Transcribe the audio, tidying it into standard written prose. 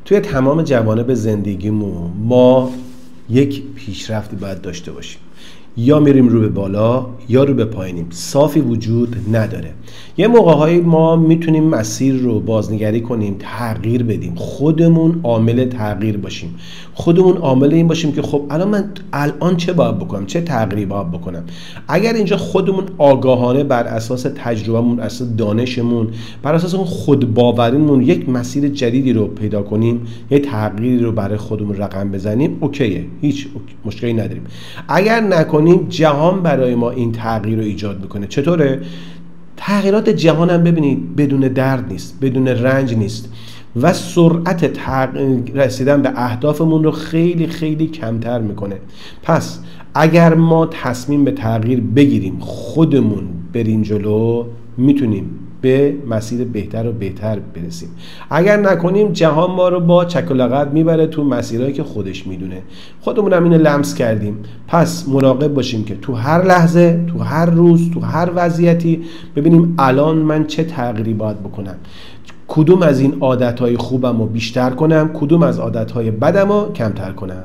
توی تمام جوانب زندگیمون ما یک پیشرفتی باید داشته باشیم، یا میریم رو به بالا یا رو به پایینیم، صافی وجود نداره. یه موقع‌هایی ما میتونیم مسیر رو بازنگری کنیم، تغییر بدیم، خودمون عامل تغییر باشیم، خودمون عامل این باشیم که خب من الان چه باید بکنم، چه تغییری باید بکنم. اگر اینجا خودمون آگاهانه بر اساس تجربهمون، بر اساس دانشمون، بر اساس اون خودباوریمون یک مسیر جدیدی رو پیدا کنیم، یک تغییری رو برای خودمون رقم بزنیم، اوکیه، هیچ مشکلی نداریم. اگر نکنیم جهان برای ما این تغییر رو ایجاد میکنه. چطوره؟ تغییرات جهان هم ببینید بدون درد نیست، بدون رنج نیست و سرعت رسیدن به اهدافمون رو خیلی خیلی کمتر میکنه. پس اگر ما تصمیم به تغییر بگیریم، خودمون بریم جلو، میتونیم به مسیر بهتر و بهتر برسیم. اگر نکنیم جهان ما رو با چک و لغت میبره تو مسیرهایی که خودش میدونه. خودمون هم اینو لمس کردیم. پس مراقب باشیم که تو هر لحظه، تو هر روز، تو هر وضعیتی ببینیم الان من چه تغییری باید بکنم، کدوم از این عادتهای خوبم رو بیشتر کنم، کدوم از عادتهای بدم رو کمتر کنم.